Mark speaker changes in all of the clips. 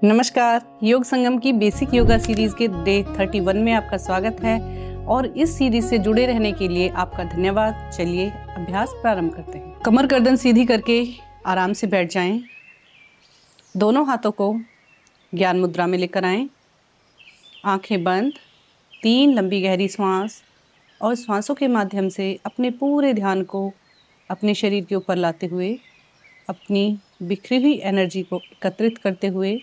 Speaker 1: नमस्कार। योग संगम की बेसिक योगा सीरीज के डे 31 में आपका स्वागत है और इस सीरीज से जुड़े रहने के लिए आपका धन्यवाद। चलिए अभ्यास प्रारंभ करते हैं। कमर गर्दन सीधी करके आराम से बैठ जाएं। दोनों हाथों को ज्ञान मुद्रा में लेकर आएं। आंखें बंद। 3 लंबी गहरी श्वास और श्वासों के माध्यम से अपने पूरे ध्यान को अपने शरीर के ऊपर लाते हुए अपनी बिखरी हुई एनर्जी को एकत्रित करते हुए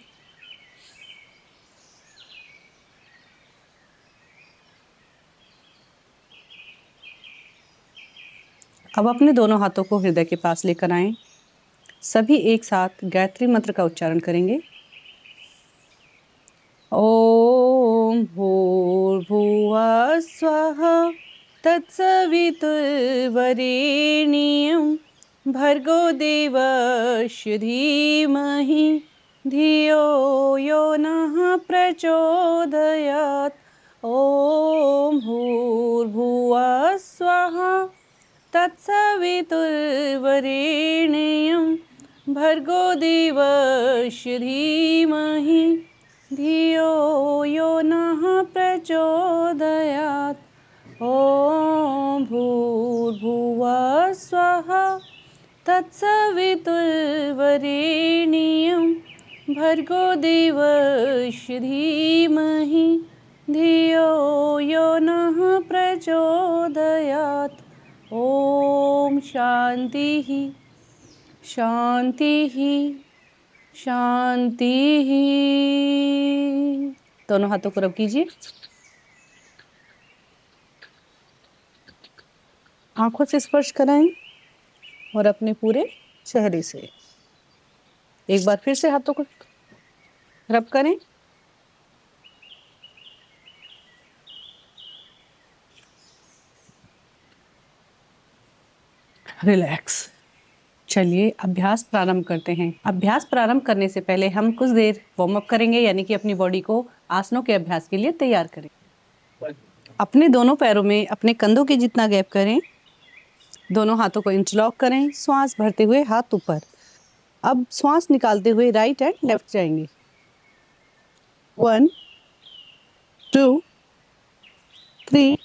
Speaker 1: अब अपने दोनों हाथों को हृदय के पास लेकर आएं। सभी एक साथ गायत्री मंत्र का उच्चारण करेंगे। ओम भूर्भुवः स्वः तत्सवितुर्वरेण्यं भर्गो देवस्य धीमहि धियो यो नः प्रचोदयात्। ओम भूर्भुवः स्वः तत्सवितुर्वरेण्यं भर्गो देवस्य धीमहि धियो यो नः प्रचोदयात्। ॐ भूर्भुवः स्वः तत्सवितुर्वरेण्यं भर्गो देवस्य धीमहि धियो यो नः प्रचोदयात्। ओम शांति शांति शांति। दोनों हाथों को रब कीजिए। आंखों से स्पर्श कराएं और अपने पूरे चेहरे से एक बार फिर से हाथों को रब करें। रिलैक्स। चलिए अभ्यास प्रारंभ करते हैं। अभ्यास प्रारंभ करने से पहले हम कुछ देर वार्म अप करेंगे, यानी कि अपनी बॉडी को आसनों के अभ्यास के लिए तैयार करें। अपने दोनों पैरों में अपने कंधों के जितना गैप करें। दोनों हाथों को इंटरलॉक करें। श्वास भरते हुए हाथ ऊपर। अब श्वास निकालते हुए राइट एंड लेफ्ट जाएंगे। 1 2 3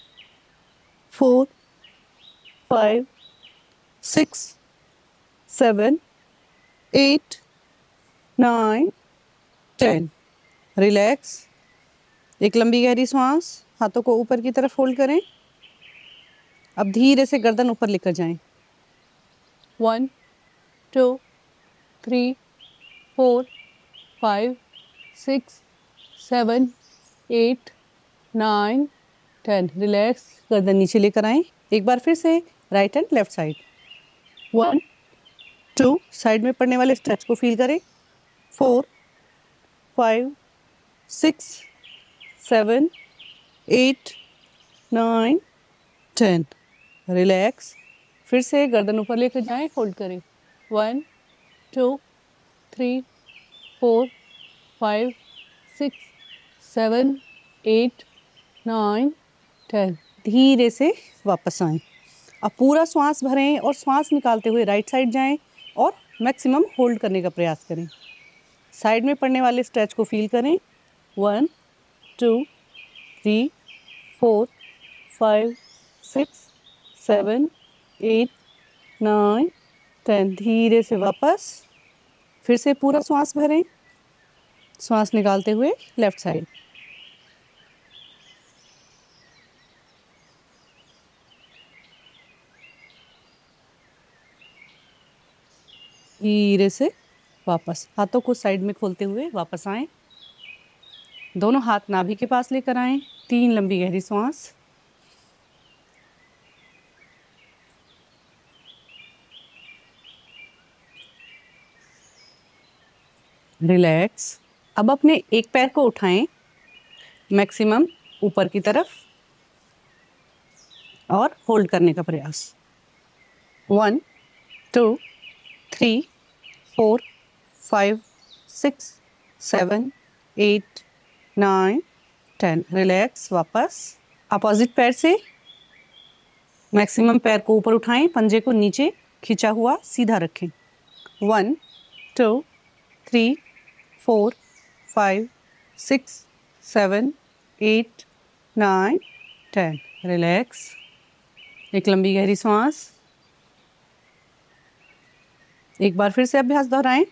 Speaker 1: 4 5 6 7 8 9 10। रिलैक्स। एक लंबी गहरी श्वास। हाथों को ऊपर की तरफ होल्ड करें। अब धीरे से गर्दन ऊपर लेकर जाएं। 1 2 3 4 5 6 7 8 9 10। रिलैक्स। गर्दन नीचे लेकर आएं। एक बार फिर से right and left side. 1 2 side में पड़ने वाले स्ट्रेच को फील करें। 4 5 6 7 8 9 10। रिलैक्स। फिर से गर्दन ऊपर लेकर जाएं, होल्ड करें। 1 2 3 4 5 6 7 8 9 10। धीरे से वापस आएं। अब पूरा श्वास भरें और श्वास निकालते हुए राइट साइड जाएं और मैक्सिमम होल्ड करने का प्रयास करें। साइड में पड़ने वाले स्ट्रेच को फील करें। 1 2 3 4 5 6 7 8 9 10। धीरे से वापस। फिर से पूरा श्वास भरें। श्वास निकालते हुए लेफ्ट साइड। धीरे से वापस। हाथों को साइड में खोलते हुए वापस आएं। दोनों हाथ नाभि के पास लेकर आएं। 3 लंबी गहरी श्वास। रिलैक्स। अब अपने एक पैर को उठाएं मैक्सिमम ऊपर की तरफ और होल्ड करने का प्रयास। 1 2 3 4 5 6 7 8 9 10। रिलैक्स। वापस अपोजिट पैर से मैक्सिमम पैर को ऊपर उठाएं, पंजे को नीचे खिंचा हुआ सीधा रखें। 1 2 3 4 5 6 7 8 9 10। रिलैक्स। एक लंबी गहरी सांस। एक बार फिर से अभ्यास दोहराएं।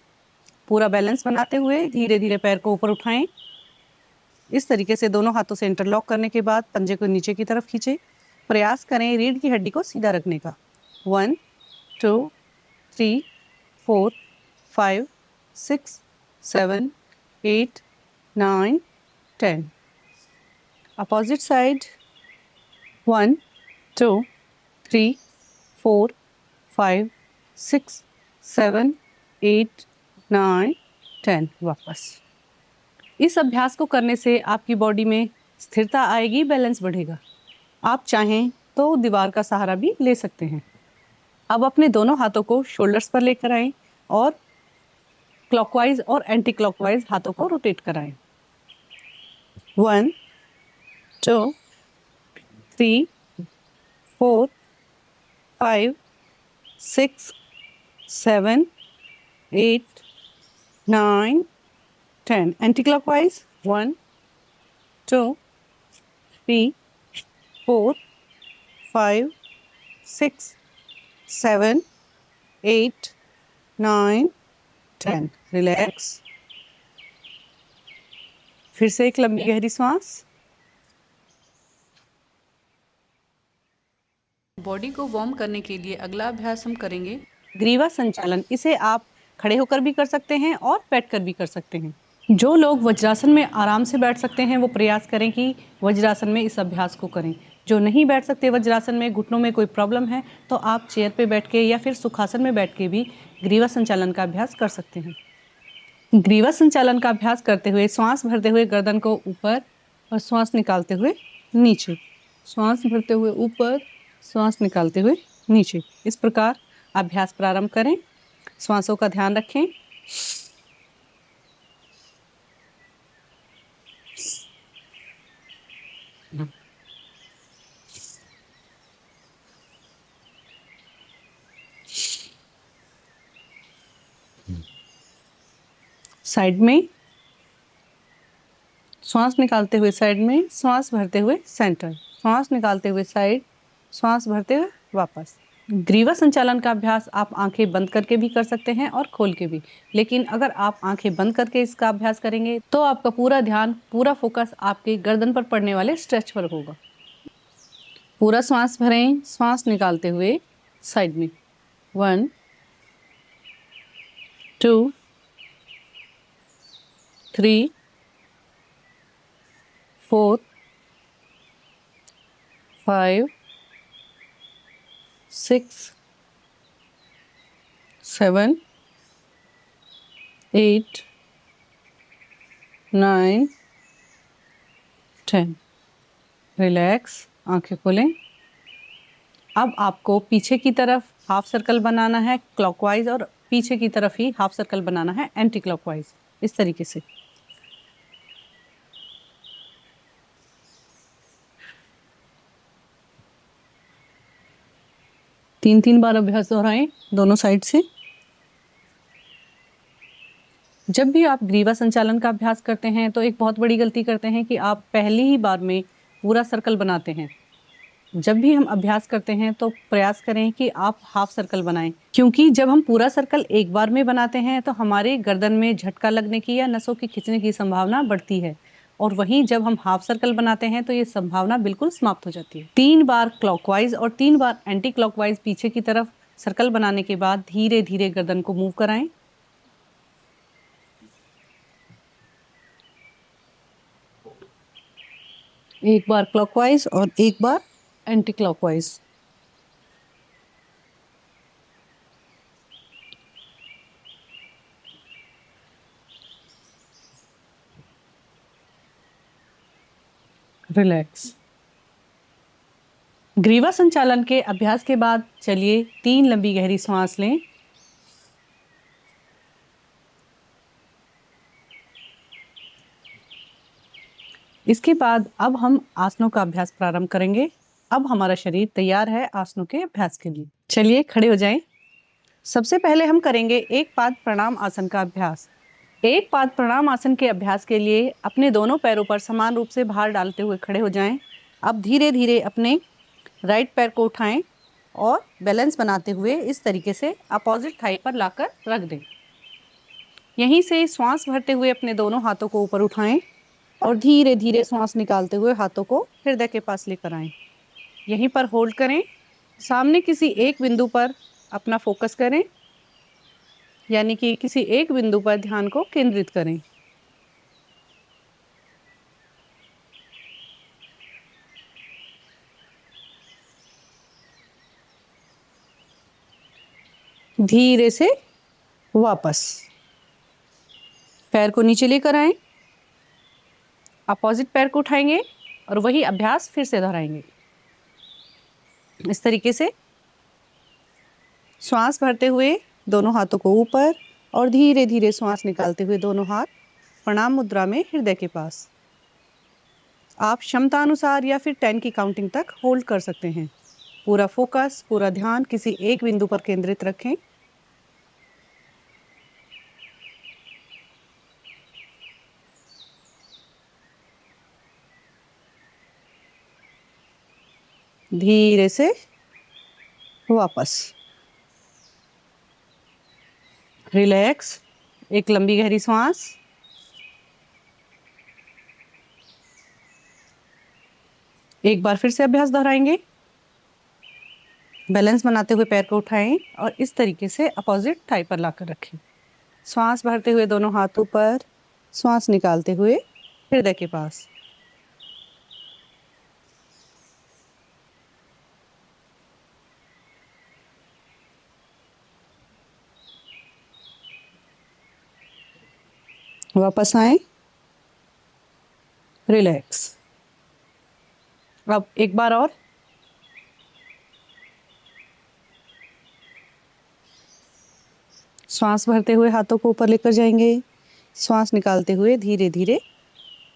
Speaker 1: पूरा बैलेंस बनाते हुए धीरे धीरे पैर को ऊपर उठाएं। इस तरीके से दोनों हाथों से इंटरलॉक करने के बाद पंजे को नीचे की तरफ खींचें। प्रयास करें रीढ़ की हड्डी को सीधा रखने का। 1 2 3 4 5 6 7 8 9 10। Opposite side. 1 2 3 4 5 6 7 8 9 10। वापस। इस अभ्यास को करने से आपकी बॉडी में स्थिरता आएगी, बैलेंस बढ़ेगा। आप चाहें तो दीवार का सहारा भी ले सकते हैं। अब अपने दोनों हाथों को शोल्डर्स पर लेकर आएं और क्लॉकवाइज और एंटी क्लॉकवाइज हाथों को रोटेट कराएं। 1 2 3 4 5 6 7 8 9 10। Anti clockwise. 1 2 3 4 5 6 7 8 9 10। रिलैक्स। फिर से एक लंबी गहरी सांस। बॉडी को वार्म करने के लिए अगला अभ्यास हम करेंगे ग्रीवा संचालन। इसे आप खड़े होकर भी कर सकते हैं और बैठकर भी कर सकते हैं। जो लोग वज्रासन में आराम से बैठ सकते हैं वो प्रयास करें कि वज्रासन में इस अभ्यास को करें। जो नहीं बैठ सकते वज्रासन में, घुटनों में कोई प्रॉब्लम है, तो आप चेयर पे बैठ के या फिर सुखासन में बैठ के भी ग्रीवा संचालन का अभ्यास कर सकते हैं। ग्रीवा संचालन का अभ्यास करते हुए श्वास भरते हुए गर्दन को ऊपर और श्वास निकालते हुए नीचे, श्वास भरते हुए ऊपर, श्वास निकालते हुए नीचे। इस प्रकार अभ्यास प्रारंभ करें। श्वासों का ध्यान रखें। साइड में, श्वास निकालते हुए साइड में, श्वास भरते हुए सेंटर, श्वास निकालते हुए साइड, श्वास भरते हुए वापस। ग्रीवा संचालन का अभ्यास आप आंखें बंद करके भी कर सकते हैं और खोल के भी, लेकिन अगर आप आंखें बंद करके इसका अभ्यास करेंगे तो आपका पूरा ध्यान, पूरा फोकस आपके गर्दन पर पड़ने वाले स्ट्रेच पर होगा। पूरा श्वास भरें, श्वास निकालते हुए साइड में। 1 2 3 4 5 6 7 8 9 10। रिलैक्स। आंखें खोलें। अब आपको पीछे की तरफ हाफ सर्कल बनाना है क्लॉकवाइज और पीछे की तरफ ही हाफ सर्कल बनाना है एंटी क्लॉकवाइज, इस तरीके से। तीन तीन बार अभ्यास दोहराएं दोनों साइड से। जब भी आप ग्रीवा संचालन का अभ्यास करते हैं तो एक बहुत बड़ी गलती करते हैं कि आप पहली ही बार में पूरा सर्कल बनाते हैं। जब भी हम अभ्यास करते हैं तो प्रयास करें कि आप हाफ सर्कल बनाएं, क्योंकि जब हम पूरा सर्कल एक बार में बनाते हैं तो हमारे गर्दन में झटका लगने की या नसों की खिंचने की संभावना बढ़ती है, और वहीं जब हम हाफ सर्कल बनाते हैं तो ये संभावना बिल्कुल समाप्त हो जाती है। 3 बार क्लॉकवाइज और 3 बार एंटी क्लॉकवाइज पीछे की तरफ सर्कल बनाने के बाद धीरे धीरे गर्दन को मूव कराएं। एक बार क्लॉकवाइज और एक बार एंटी क्लॉकवाइज। रिलैक्स। ग्रीवा संचालन के अभ्यास के बाद चलिए 3 लंबी गहरी सांस लें। इसके बाद अब हम आसनों का अभ्यास प्रारंभ करेंगे। अब हमारा शरीर तैयार है आसनों के अभ्यास के लिए। चलिए खड़े हो जाएं। सबसे पहले हम करेंगे एक पाद प्रणाम आसन का अभ्यास। एक पाद प्रणाम आसन के अभ्यास के लिए अपने दोनों पैरों पर समान रूप से भार डालते हुए खड़े हो जाएं। अब धीरे धीरे अपने राइट पैर को उठाएं और बैलेंस बनाते हुए इस तरीके से अपोजिट थाई पर लाकर रख दें। यहीं से श्वास भरते हुए अपने दोनों हाथों को ऊपर उठाएं और धीरे धीरे श्वास निकालते हुए हाथों को हृदय के पास लेकर आएं। यहीं पर होल्ड करें। सामने किसी एक बिंदु पर अपना फोकस करें, यानी कि किसी एक बिंदु पर ध्यान को केंद्रित करें। धीरे से वापस पैर को नीचे लेकर आएं, अपोजिट पैर को उठाएंगे और वही अभ्यास फिर से दोहराएंगे। इस तरीके से श्वास भरते हुए दोनों हाथों को ऊपर और धीरे धीरे श्वास निकालते हुए दोनों हाथ प्रणाम मुद्रा में हृदय के पास। आप क्षमता अनुसार या फिर 10 की काउंटिंग तक होल्ड कर सकते हैं। पूरा फोकस, पूरा ध्यान किसी एक बिंदु पर केंद्रित रखें। धीरे से वापस रिलैक्स। एक लंबी गहरी सांस। एक बार फिर से अभ्यास दोहराएंगे। बैलेंस बनाते हुए पैर को उठाएं और इस तरीके से अपोजिट थाई पर लाकर रखें। श्वास भरते हुए दोनों हाथों पर, श्वास निकालते हुए हृदय के पास। वापस आए, रिलैक्स। अब एक बार और श्वास भरते हुए हाथों को ऊपर लेकर जाएंगे, श्वास निकालते हुए धीरे धीरे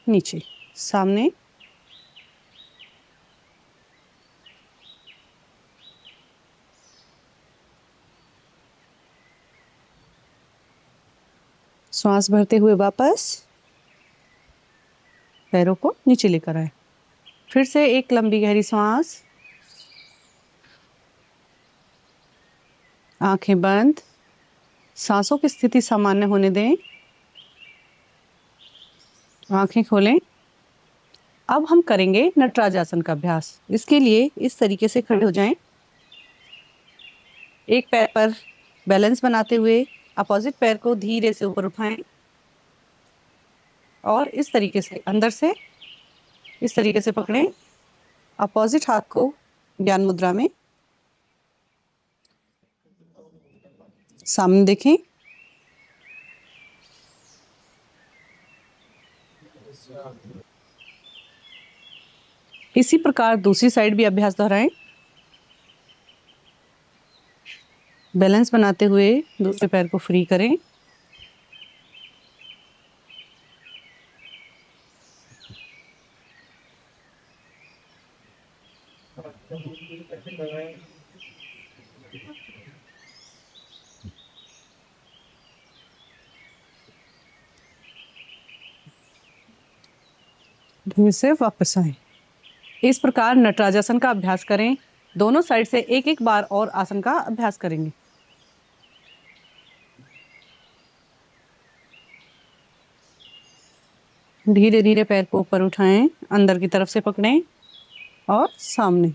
Speaker 1: नीचे, सामने। श्वास भरते हुए वापस पैरों को नीचे लेकर आए। फिर से एक लंबी गहरी सांस। आंखें बंद। सांसों की स्थिति सामान्य होने दें। आंखें खोलें। अब हम करेंगे नटराज आसन का अभ्यास। इसके लिए इस तरीके से खड़े हो जाएं। एक पैर पर बैलेंस बनाते हुए अपोजिट पैर को धीरे से ऊपर उठाएं और इस तरीके से अंदर से इस तरीके से पकड़ें। अपोजिट हाथ को ज्ञान मुद्रा में सामने देखें। इसी प्रकार दूसरी साइड भी अभ्यास दोहराएं। बैलेंस बनाते हुए दूसरे पैर को फ्री करें। धीरे से वापस आए। इस प्रकार नटराज आसन का अभ्यास करें। दोनों साइड से एक एक बार और आसन का अभ्यास करेंगे। धीरे धीरे पैर को ऊपर उठाएं, अंदर की तरफ से पकड़ें और सामने।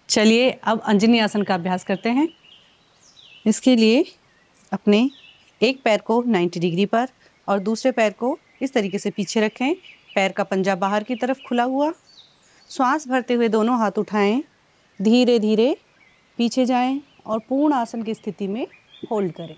Speaker 1: चलिए अब अंजनी आसन का अभ्यास करते हैं। इसके लिए अपने एक पैर को 90 डिग्री पर और दूसरे पैर को इस तरीके से पीछे रखें। पैर का पंजा बाहर की तरफ खुला हुआ। श्वास भरते हुए दोनों हाथ उठाएं, धीरे धीरे पीछे जाएं और पूर्ण आसन की स्थिति में होल्ड करें।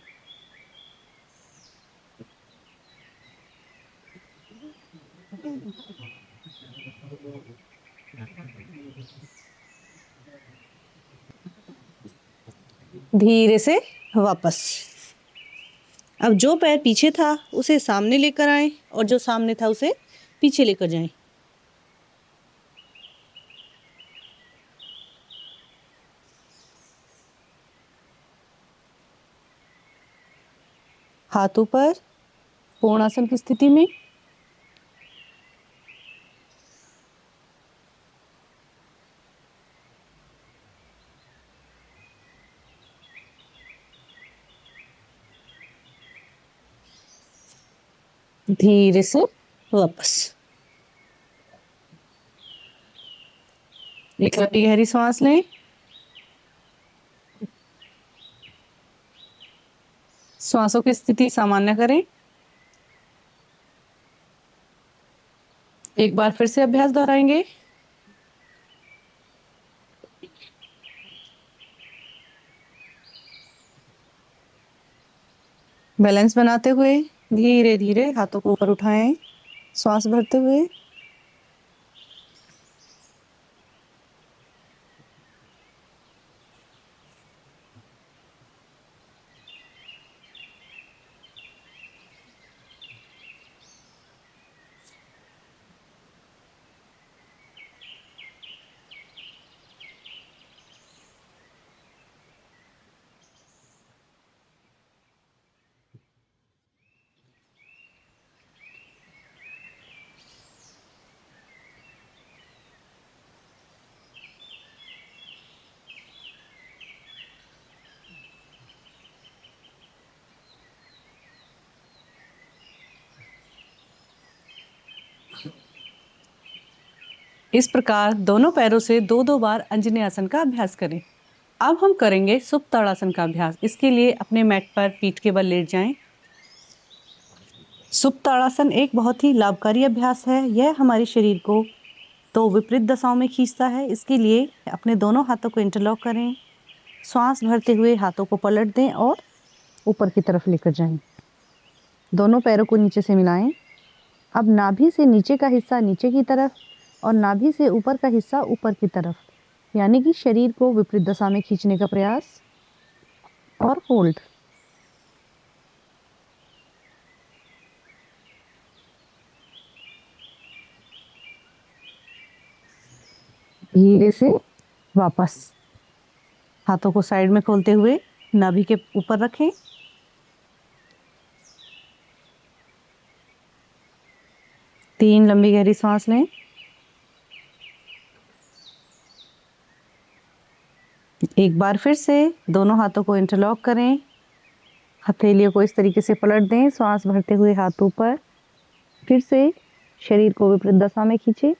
Speaker 1: धीरे से वापस। अब जो पैर पीछे था उसे सामने लेकर आएं और जो सामने था उसे पीछे लेकर जाएं। हाथ ऊपर, पूर्णासन की स्थिति में। धीरे से वापस। एक लंबी गहरी सांस लें। श्वासों की स्थिति सामान्य करें। एक बार फिर से अभ्यास दोहराएंगे। बैलेंस बनाते हुए धीरे धीरे हाथों को ऊपर उठाएं, श्वास भरते हुए। इस प्रकार दोनों पैरों से दो दो बार अंजनी आसन का अभ्यास करें। अब हम करेंगे सुप्त ताड़ासन का अभ्यास। इसके लिए अपने मैट पर पीठ के बल लेट जाएं। सुप्त ताड़ासन एक बहुत ही लाभकारी अभ्यास है। यह हमारे शरीर को तो विपरीत दशाओं में खींचता है। इसके लिए अपने दोनों हाथों को इंटरलॉक करें, श्वास भरते हुए हाथों को पलट दें और ऊपर की तरफ लेकर जाएं। दोनों पैरों को नीचे से मिलाएं। अब नाभि से नीचे का हिस्सा नीचे की तरफ और नाभि से ऊपर का हिस्सा ऊपर की तरफ, यानी कि शरीर को विपरीत दशा में खींचने का प्रयास। और होल्ड। धीरे से वापस। हाथों को साइड में खोलते हुए नाभि के ऊपर रखें। तीन लंबी गहरी सांस लें। एक बार फिर से दोनों हाथों को इंटरलॉक करें, हथेलियों को इस तरीके से पलट दें, श्वास भरते हुए हाथ ऊपर। फिर से शरीर को विपरीत दशा में खींचे।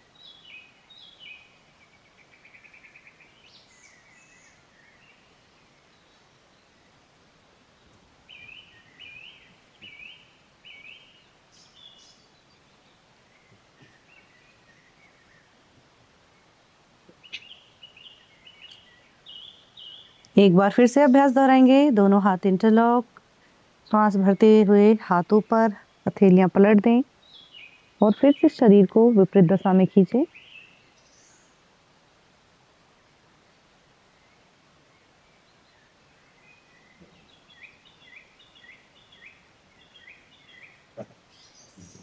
Speaker 1: एक बार फिर से अभ्यास दोहराएंगे। दोनों हाथ इंटरलॉक, श्वास भरते हुए हाथ ऊपर, हथेलियां पलट दें और फिर से शरीर को विपरीत दशा में खींचे।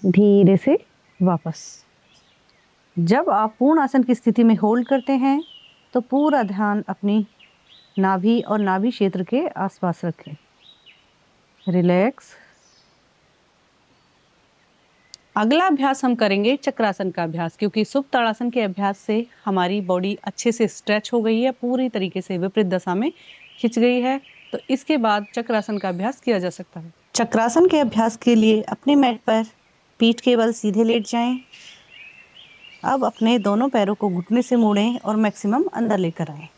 Speaker 1: धीरे से वापस। जब आप पूर्ण आसन की स्थिति में होल्ड करते हैं तो पूरा ध्यान अपनी नाभि और नाभि क्षेत्र के आसपास रखें। रिलैक्स। अगला अभ्यास हम करेंगे चक्रासन का अभ्यास, क्योंकि सुप्त ताड़ासन के अभ्यास से हमारी बॉडी अच्छे से स्ट्रेच हो गई है, पूरी तरीके से विपरीत दशा में खिंच गई है। तो इसके बाद चक्रासन का अभ्यास किया जा सकता है। चक्रासन के अभ्यास के लिए अपने मैट पर पीठ के बल सीधे लेट जाएं। अब अपने दोनों पैरों को घुटने से मोड़ें और मैक्सिमम अंदर लेकर आएं।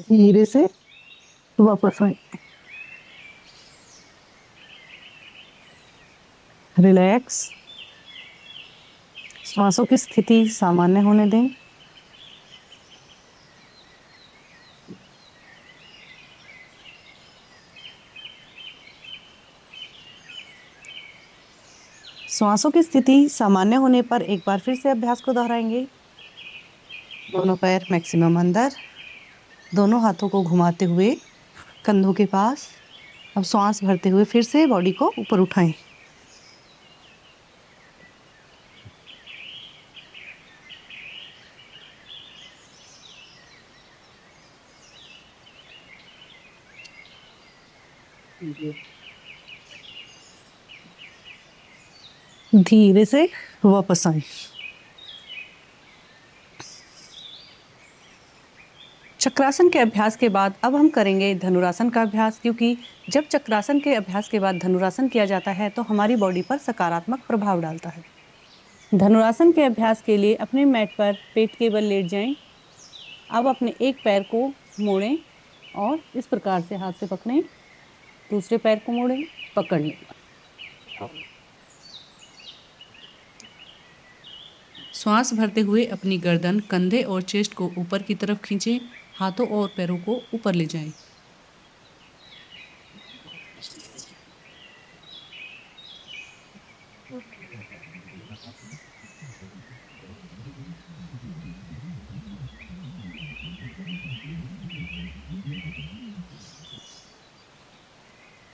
Speaker 1: धीरे से वापस आएं। रिलैक्स। श्वासों की स्थिति सामान्य होने दें। श्वासों की स्थिति सामान्य होने पर एक बार फिर से अभ्यास को दोहराएंगे। दोनों पैर मैक्सिमम अंदर, दोनों हाथों को घुमाते हुए कंधों के पास। अब श्वास भरते हुए फिर से बॉडी को ऊपर उठाएं। धीरे से वापस आए। चक्रासन के अभ्यास के बाद अब हम करेंगे धनुरासन का अभ्यास, क्योंकि जब चक्रासन के अभ्यास के बाद धनुरासन किया जाता है तो हमारी बॉडी पर सकारात्मक प्रभाव डालता है। धनुरासन के अभ्यास के लिए अपने मैट पर पेट के बल लेट जाएं। अब अपने एक पैर को मोड़ें और इस प्रकार से हाथ से पकड़ें, दूसरे पैर को मोड़ें, पकड़ लें। श्वास भरते हुए अपनी गर्दन, कंधे और चेस्ट को ऊपर की तरफ खींचें, हाथों और पैरों को ऊपर ले जाएं।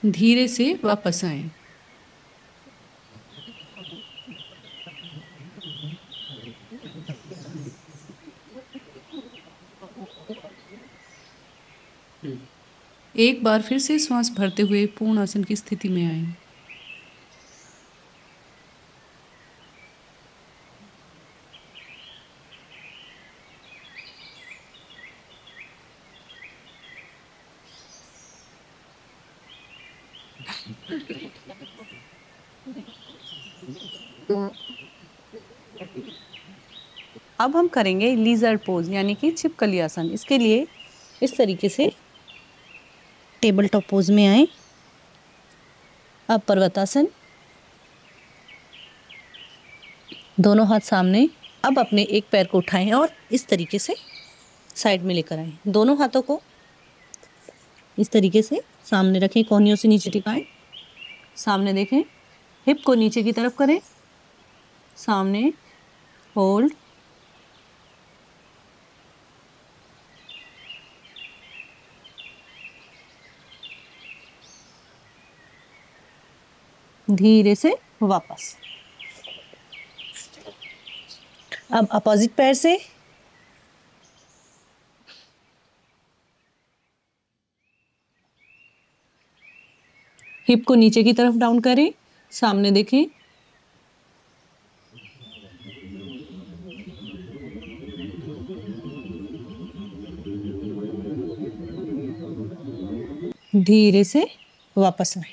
Speaker 1: धीरे से वापस आएं। एक बार फिर से श्वास भरते हुए पूर्ण आसन की स्थिति में आएं। अब हम करेंगे लीजर्ड पोज यानी कि छिपकली आसन। इसके लिए इस तरीके से टेबल टॉप पोज में आए। अब पर्वतासन, दोनों हाथ सामने। अब अपने एक पैर को उठाएं और इस तरीके से साइड में लेकर आएं। दोनों हाथों को इस तरीके से सामने रखें, कोहनियों से नीचे टिकाएं, सामने देखें, हिप को नीचे की तरफ करें, सामने होल्ड, धीरे से वापस। अब अपोजिट पैर से हिप को नीचे की तरफ डाउन करें, सामने देखें, धीरे से वापस आए।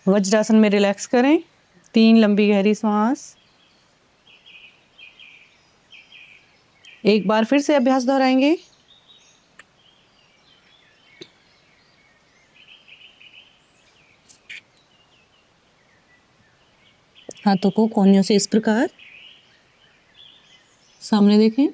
Speaker 1: वज्रासन में रिलैक्स करें। 3 लंबी गहरी सांस। एक बार फिर से अभ्यास दोहराएंगे। हाथों को कोहनियों से इस प्रकार सामने देखें,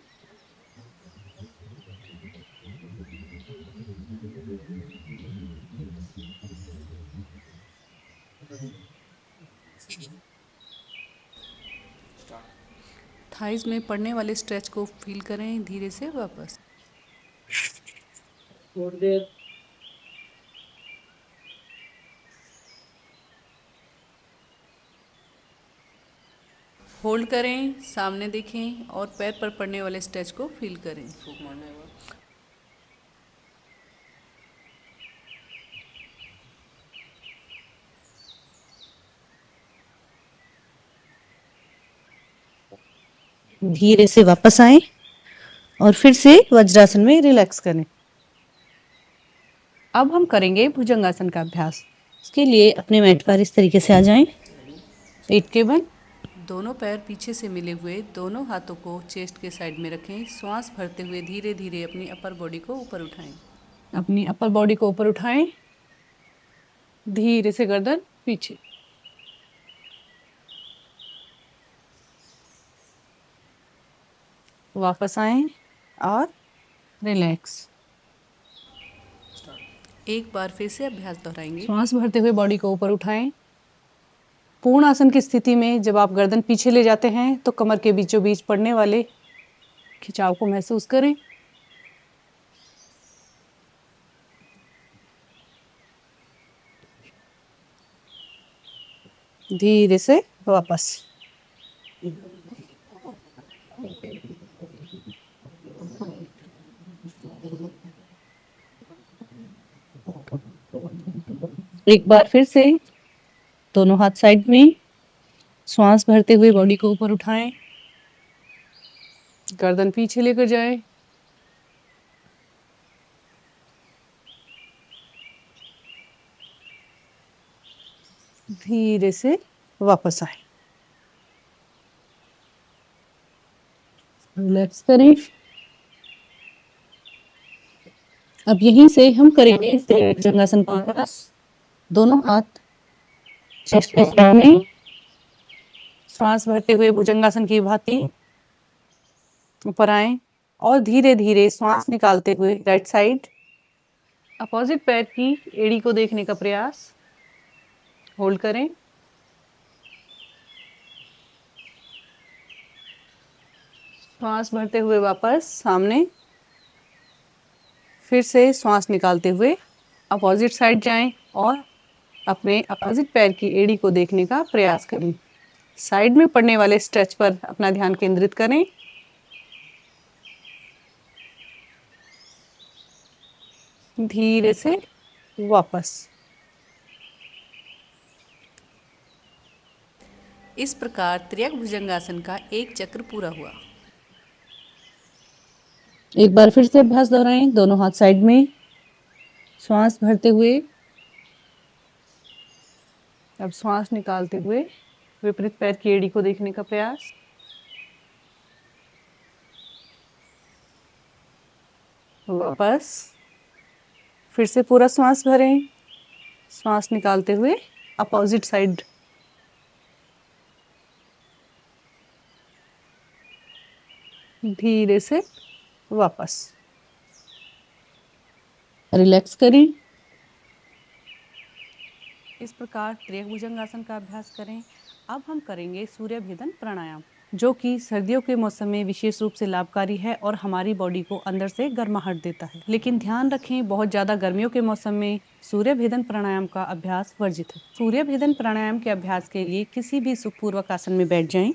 Speaker 1: थाइज में पड़ने वाले स्ट्रेच को फील करें, धीरे से वापस। होल्ड करें, सामने देखें और पैर पर पड़ने वाले स्ट्रेच को फील करें। धीरे से वापस आएं और फिर से वज्रासन में रिलैक्स करें। अब हम करेंगे भुजंगासन का अभ्यास। इसके लिए अपने मैट पर इस तरीके से आ जाएं, पेट के बल, दोनों पैर पीछे से मिले हुए, दोनों हाथों को चेस्ट के साइड में रखें। श्वास भरते हुए धीरे धीरे अपनी अपर बॉडी को ऊपर उठाएं। अपनी अपर बॉडी को ऊपर उठाएं, धीरे से गर्दन पीछे। वापस आएं और रिलैक्स। एक बार फिर से अभ्यास दोहराएंगे। श्वास भरते हुए बॉडी को ऊपर उठाएं। पूर्ण आसन की स्थिति में जब आप गर्दन पीछे ले जाते हैं तो कमर के बीचों बीच पड़ने वाले खिंचाव को महसूस करें। धीरे से वापस। एक बार फिर से दोनों हाथ साइड में, श्वास भरते हुए बॉडी को ऊपर उठाएं, गर्दन पीछे लेकर जाएं। धीरे से वापस आए। रिलैक्स करें। अब यहीं से हम करेंगे भुजंगासन का अभ्यास। दोनों हाथ चेस्ट पे सामने, श्वास भरते हुए भुजंगासन की भांति ऊपर आए और धीरे धीरे श्वास निकालते हुए राइट साइड अपोजिट पैर की एड़ी को देखने का प्रयास। होल्ड करें। श्वास भरते हुए वापस सामने, फिर से श्वास निकालते हुए अपोजिट साइड जाएं और अपने अपोजिट पैर की एड़ी को देखने का प्रयास करें। साइड में पड़ने वाले स्ट्रेच पर अपना ध्यान केंद्रित करें। धीरे से वापस। इस प्रकार त्र्यक भुजंगासन का एक चक्र पूरा हुआ। एक बार फिर से अभ्यास दोहराएं। दोनों हाथ साइड में, श्वास भरते हुए, अब श्वास निकालते हुए विपरीत पैर की एड़ी को देखने का प्रयास। वापस। फिर से पूरा श्वास भरें। श्वास निकालते हुए अपोजिट साइड। धीरे से वापस। रिलैक्स करें। इस प्रकार त्र्यक भुजंगासन का अभ्यास करें। अब हम करेंगे सूर्य भेदन प्राणायाम, जो कि सर्दियों के मौसम में विशेष रूप से लाभकारी है और हमारी बॉडी को अंदर से गर्माहट देता है। लेकिन ध्यान रखें, बहुत ज़्यादा गर्मियों के मौसम में सूर्य भेदन प्राणायाम का अभ्यास वर्जित है। सूर्य भेदन प्राणायाम के अभ्यास के लिए किसी भी सुखपूर्वक आसन में बैठ जाएं।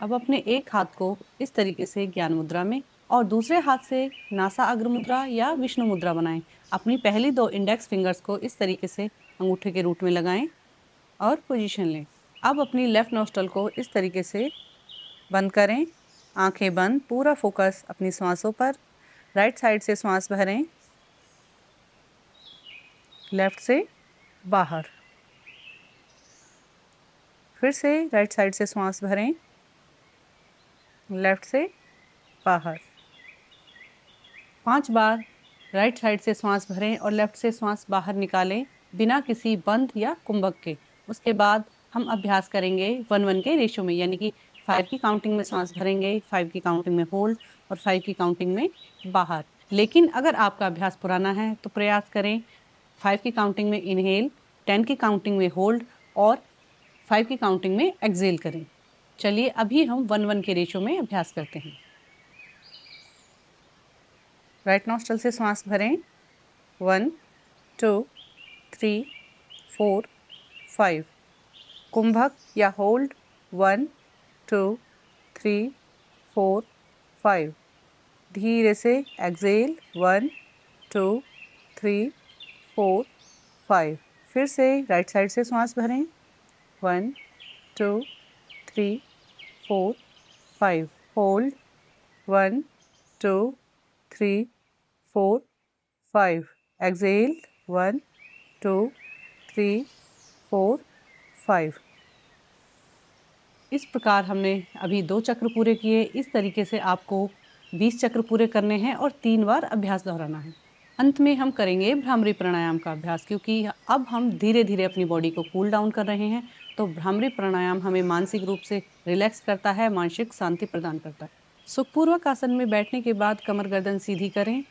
Speaker 1: अब अपने एक हाथ को इस तरीके से ज्ञान मुद्रा में और दूसरे हाथ से नासा अग्र मुद्रा या विष्णु मुद्रा बनाएं। अपनी पहली 2 इंडेक्स फिंगर्स को इस तरीके से अंगूठे के रूट में लगाएं और पोजीशन लें। अब अपनी लेफ्ट नोस्ट्रल को इस तरीके से बंद करें। आंखें बंद, पूरा फोकस अपनी सांसों पर। राइट साइड से सांस भरें, लेफ्ट से बाहर। फिर से राइट साइड से सांस भरें, लेफ्ट से बाहर। 5 बार राइट साइड से सांस भरें और लेफ्ट से सांस बाहर निकालें, बिना किसी बंद या कुंभक के। उसके बाद हम अभ्यास करेंगे 1-1 के रेशो में, यानी कि 5 की काउंटिंग में सांस भरेंगे, 5 की काउंटिंग में होल्ड और 5 की काउंटिंग में बाहर। लेकिन अगर आपका अभ्यास पुराना है तो प्रयास करें 5 की काउंटिंग में इनहेल, 10 की काउंटिंग में होल्ड और 5 की काउंटिंग में एक्सेल करें। चलिए अभी हम 1-1 के रेशो में अभ्यास करते हैं। राइट नॉस्ट्रल से सांस भरें, 1 2 3 4 5। कुंभक या होल्ड, 1 2 3 4 5। धीरे से एक्सेल, 1 2 3 4 5। फिर से राइट साइड से सांस भरें, 1 2 3 4 5। होल्ड, 1 2 3 4 5। एक्सेल, 1 2 3 4 5। इस प्रकार हमने अभी 2 चक्र पूरे किए। इस तरीके से आपको 20 चक्र पूरे करने हैं और 3 बार अभ्यास दोहराना है। अंत में हम करेंगे भ्रामरी प्राणायाम का अभ्यास, क्योंकि अब हम धीरे धीरे अपनी बॉडी को कूल डाउन कर रहे हैं। तो भ्रामरी प्राणायाम हमें मानसिक रूप से रिलैक्स करता है, मानसिक शांति प्रदान करता है। सुखपूर्वक आसन में बैठने के बाद कमर गर्दन सीधी करें।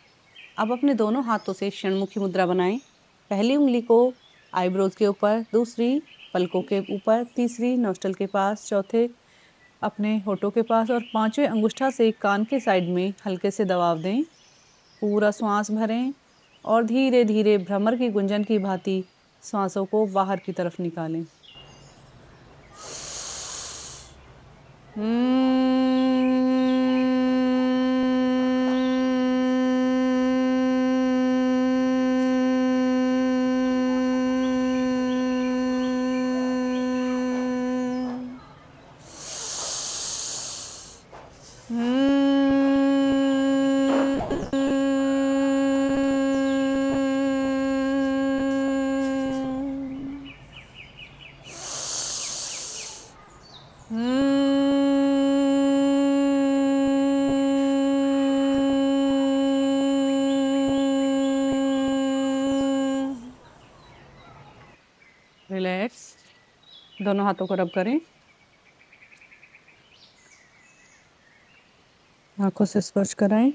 Speaker 1: अब अपने दोनों हाथों से षणमुखी मुद्रा बनाएं। पहली उंगली को आईब्रोज के ऊपर, दूसरी पलकों के ऊपर, तीसरी नोस्ट्रल के पास, चौथे अपने होठों के पास और पांचवें अंगुष्ठा से कान के साइड में हल्के से दबाव दें। पूरा श्वास भरें और धीरे धीरे भ्रमर की गुंजन की भांति श्वासों को बाहर की तरफ निकालें। रिलैक्स। दोनों हाथों को रब करें, आंखों से स्पर्श कराएं।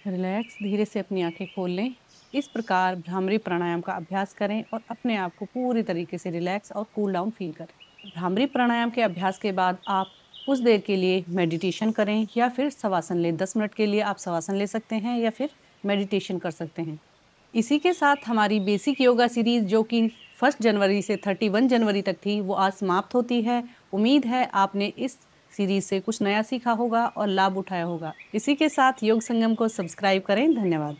Speaker 1: रिलैक्स। धीरे से अपनी आंखें खोल लें। इस प्रकार भ्रामरी प्राणायाम का अभ्यास करें और अपने आप को पूरी तरीके से रिलैक्स और कूल डाउन फील करें। भ्रामरी प्राणायाम के अभ्यास के बाद आप कुछ देर के लिए मेडिटेशन करें या फिर शवासन लें। 10 मिनट के लिए आप शवासन ले सकते हैं या फिर मेडिटेशन कर सकते हैं। इसी के साथ हमारी बेसिक योगा सीरीज जो कि 1 जनवरी से 31 जनवरी तक थी, वो आज समाप्त होती है। उम्मीद है आपने इस सीरीज से कुछ नया सीखा होगा और लाभ उठाया होगा। इसी के साथ योग संगम को सब्सक्राइब करें। धन्यवाद।